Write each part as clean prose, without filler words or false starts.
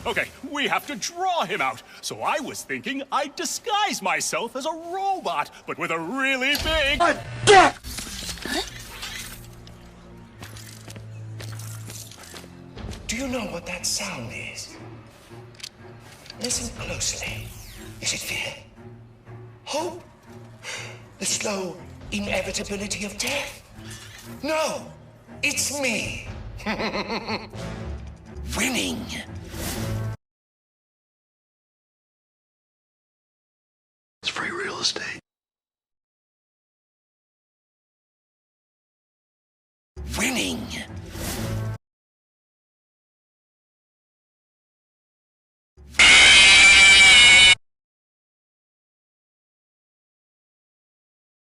Okay, we have to draw him out. So I was thinking I'd disguise myself as a robot, but with a really big... Do you know what that sound is? Listen closely. Is it fear? Hope? The slow inevitability of death? No, it's me. Winning. It's free real estate. Winning.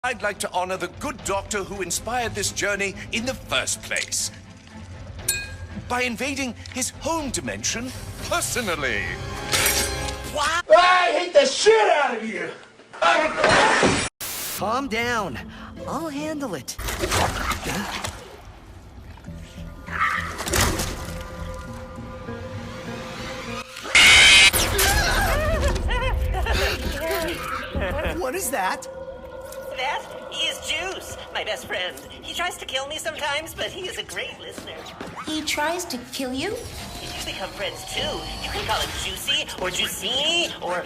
I'd like to honor the good doctor who inspired this journey in the first place by invading his home dimension personally. What? I hate the shit out of you! Calm down. I'll handle it. What is that? That? He is Juice, my best friend. He tries to kill me sometimes, but he is a great listener. He tries to kill you? You become friends too. You can call him Juicy, or Juicini, or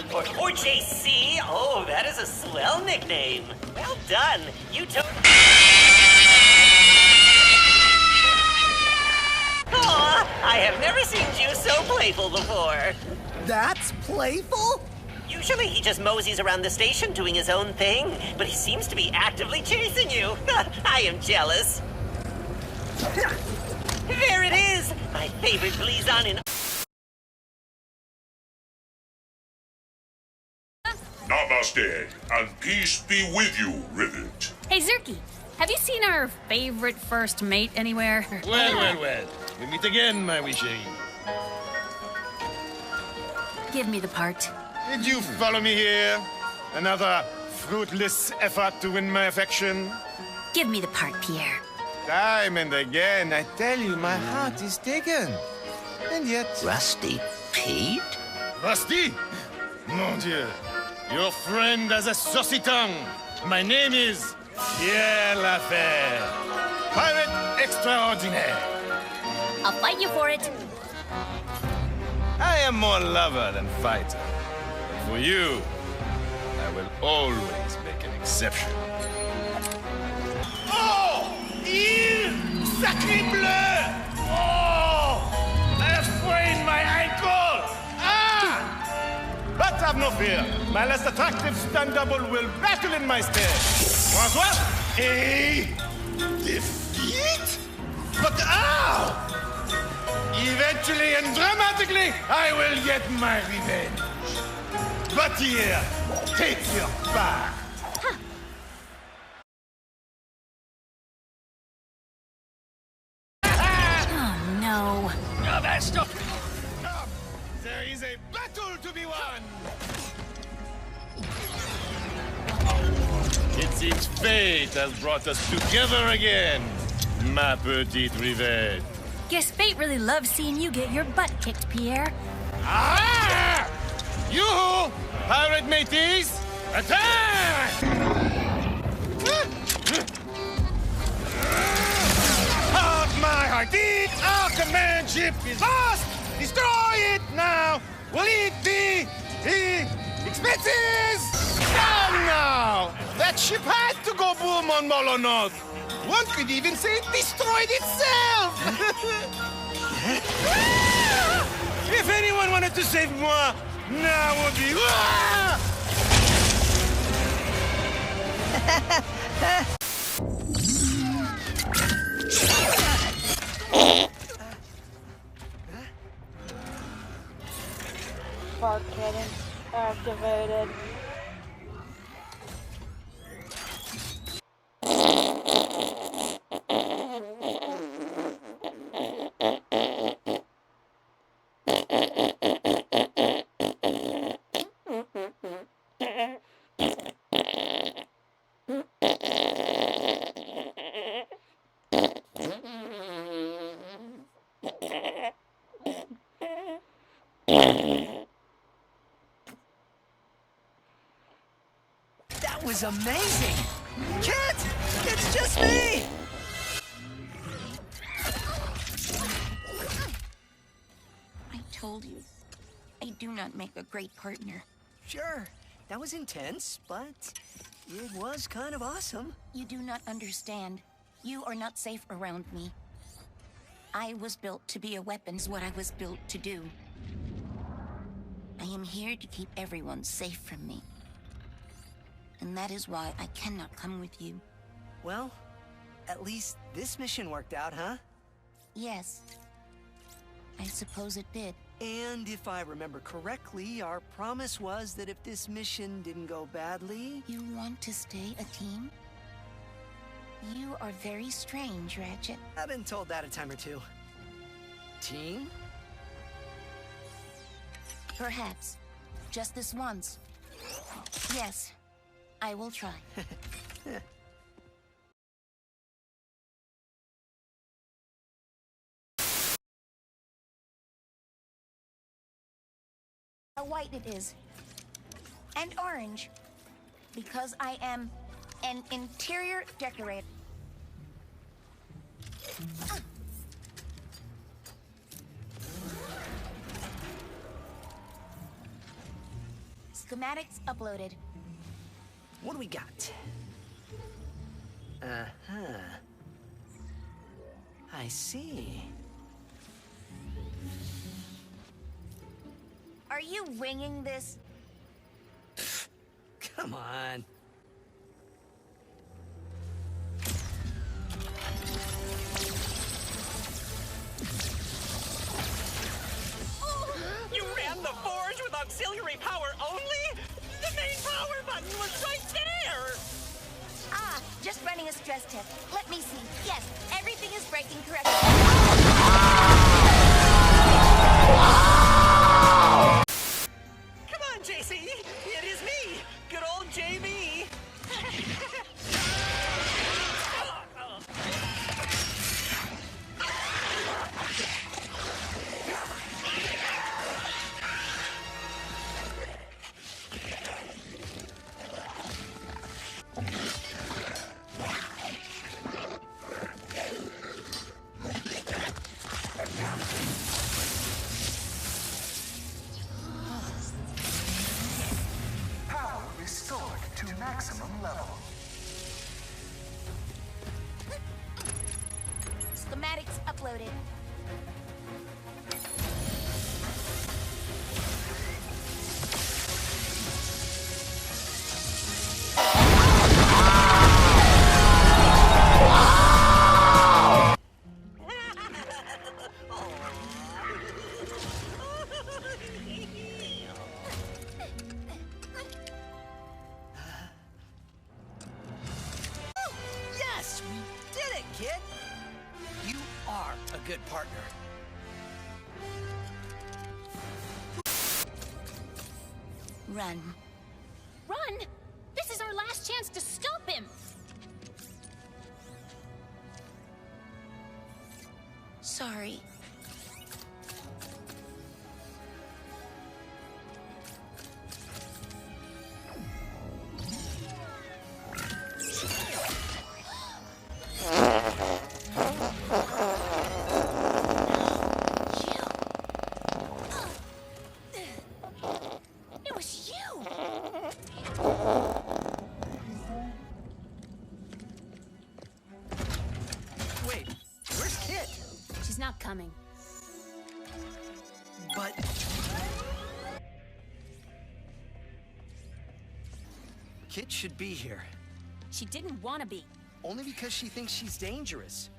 JC. Oh, that is a swell nickname. Well done. You Aw, I have never seen Juice so playful before. That's playful? Usually he just moseys around the station doing his own thing, but he seems to be actively chasing you. I am jealous. There it is! My favorite Blizon in... Namaste, and peace be with you, Rivet. Hey, Zerky, have you seen our favorite first mate anywhere? Well. We meet again, my wee chérie. Give me the part. Did you follow me here? Another fruitless effort to win my affection? Give me the part, Pierre. Time and again, I tell you, my heart is taken. And yet... Rusty Pete? Rusty? Mon Dieu. Your friend has a saucy tongue. My name is Pierre Lafer. Pirate extraordinaire. I'll fight you for it. I am more lover than fighter. But for you, I will always make an exception. Oh! Sacré bleu! Oh! I have sprained my ankle! Ah! But have no fear. My less attractive stunt double will battle in my stead. François? A defeat? But ow! Eventually and dramatically, I will get my revenge. But here, take your part. No. No, that's not... There is a battle to be won! It seems fate has brought us together again, ma petite Rivette. Guess fate really loves seeing you get your butt kicked, Pierre. Ah! You, pirate mateys, attack! Halt my heartbeat! Our command ship is lost! Destroy it now! Will it be expenses? Now! That ship had to go boom on Molonok! One could even say it destroyed itself! If anyone wanted to save moi, now would be... Spark cannon activated. That was amazing! Kit! It's just me! I told you, I do not make a great partner. Sure, that was intense, but it was kind of awesome. You do not understand. You are not safe around me. I was built to be a weapon, what I was built to do. I am here to keep everyone safe from me. And that is why I cannot come with you. Well, at least this mission worked out, huh? Yes. I suppose it did. And if I remember correctly, our promise was that if this mission didn't go badly... You want to stay a team? You are very strange, Ratchet. I've been told that a time or two. Team? Perhaps. Just this once. Yes, I will try. How white it is. And orange. Because I am an interior decorator. Schematics uploaded. What do we got? Uh-huh. I see. Are you winging this? Come on. You ran the forge with auxiliary power only? The main power button was right there! Ah, just running a stress test. Let me see. Yes, everything is breaking correctly. Come on, JC! It is me! Good old JB! Power restored to maximum level. Schematics uploaded. Yes, we did it, kid! You are a good partner. Run. Run! This is our last chance to stop him! Sorry. It was you! Wait, where's Kit? She's not coming. But... Kit should be here. She didn't want to be. Only because she thinks she's dangerous.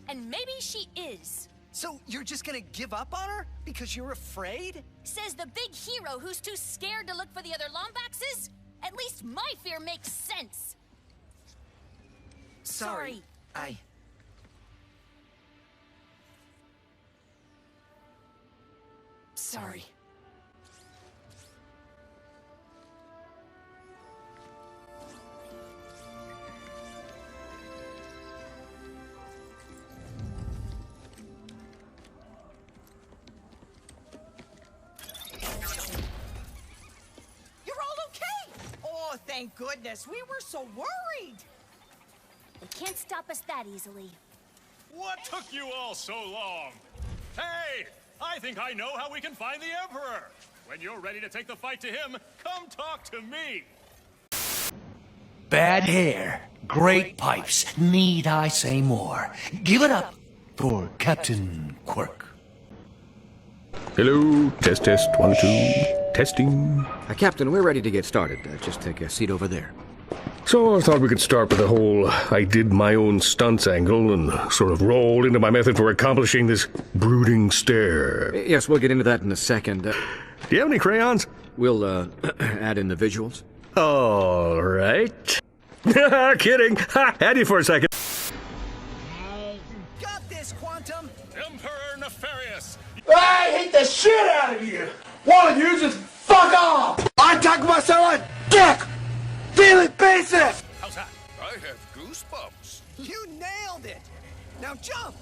And maybe she is. So you're just gonna give up on her? Because you're afraid? Says the big hero who's too scared to look for the other Lombaxes? At least my fear makes sense. Sorry. Sorry. Thank goodness. We were so worried. They can't stop us that easily. What took you all so long? Hey, I think I know how we can find the Emperor. When you're ready to take the fight to him, come talk to me. Bad hair, great pipes. Need I say more? Give it up for Captain Quirk. Hello, test, 1, 2, testing. Captain, we're ready to get started. Just take a seat over there. So I thought we could start with the whole I did my own stunts angle and sort of roll into my method for accomplishing this brooding stare. Yes, we'll get into that in a second. Do you have any crayons? We'll add in the visuals. All right. Kidding. Had you for a second. Got this, Quantum. Emperor Nefarious. I hate the shit out of you. One of you just fuck off. I talk myself a dick. Daily basis. How's that? I have goosebumps. You nailed it. Now jump.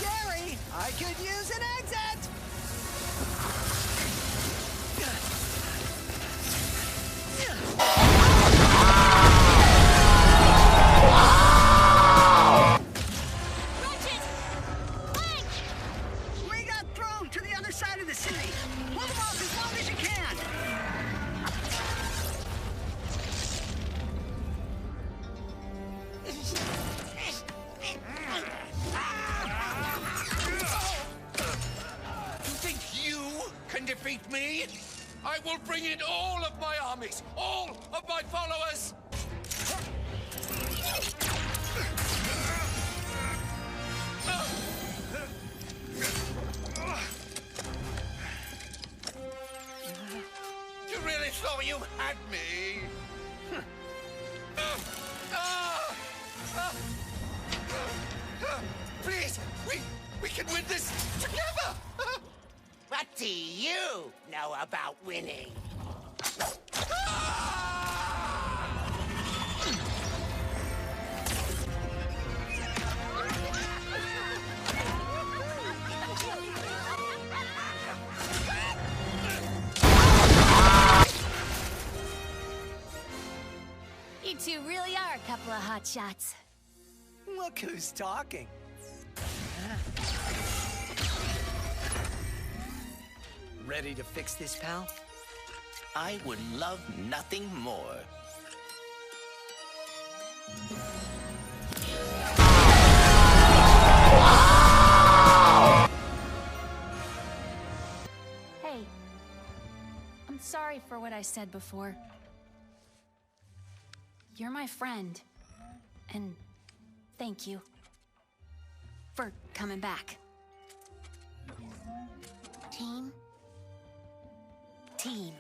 Gary, I could use an exit. Ratchet! Clank! We got thrown to the other side of the city. Hold them off as long as you can. You think you can defeat me? I will bring in all of my armies, all of my followers. You really thought you had me? Please, we can win this together. What do you know about winning? You two really are a couple of hot shots. Look who's talking. Ready to fix this, pal? I would love nothing more. Hey, I'm sorry for what I said before. You're my friend, and thank you for coming back. Team? Team.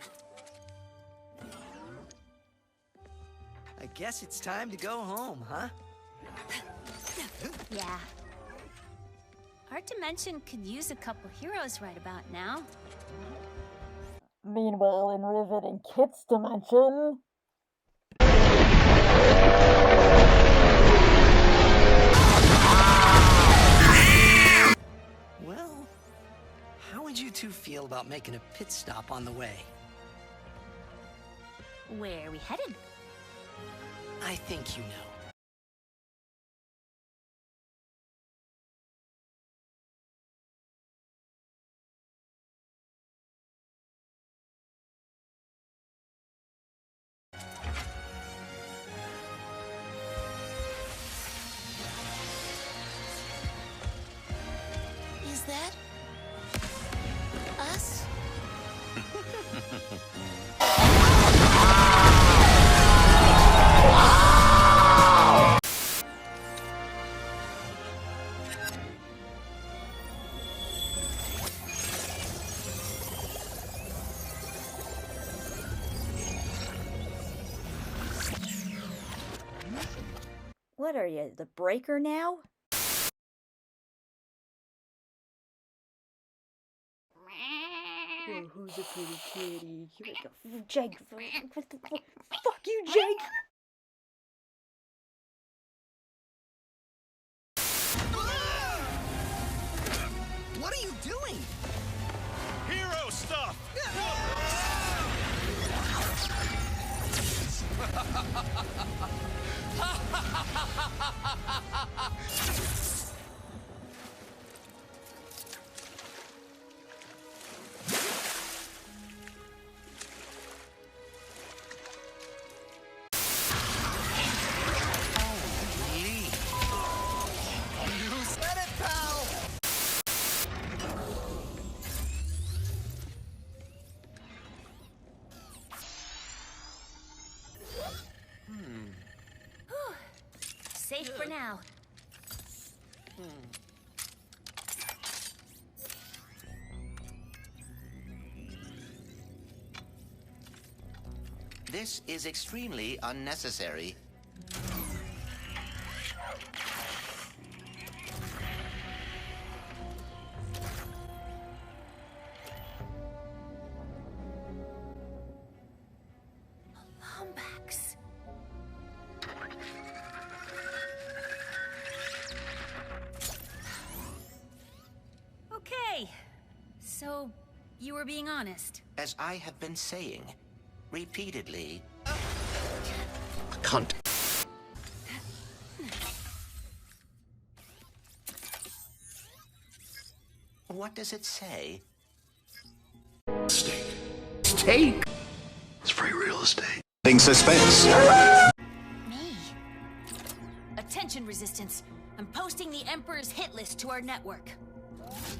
I guess it's time to go home, huh? Yeah. Our dimension could use a couple heroes right about now. Meanwhile, in Rivet and Kit's dimension. Well, how would you two feel about making a pit stop on the way? Where are we headed? I think you know. Is that us? What are you, the breaker now? Oh, who's a pretty kitty? Jake. Fuck you, Jake. You said it, pal! Safe for now. This is extremely unnecessary. Lombax. Okay. So, you were being honest. As I have been saying repeatedly. Cunt. What does it say? Steak. Steak? It's free real estate. Being suspense. Me? Attention, Resistance. I'm posting the Emperor's hit list to our network.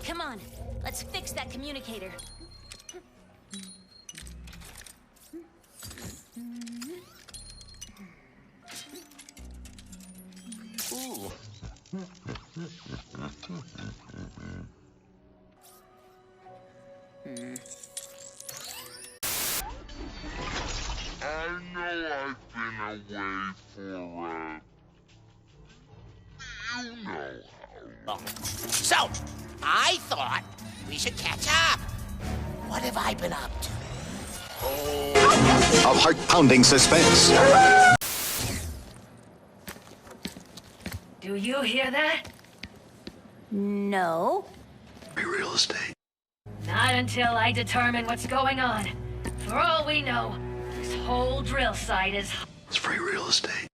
Come on, let's fix that communicator. Ooh. I know I've been away for, you know how long. So, I thought we should catch up. What have I been up to? Of heart-pounding suspense. Do you hear that? No. Free real estate. Not until I determine what's going on. For all we know, this whole drill site is... It's free real estate.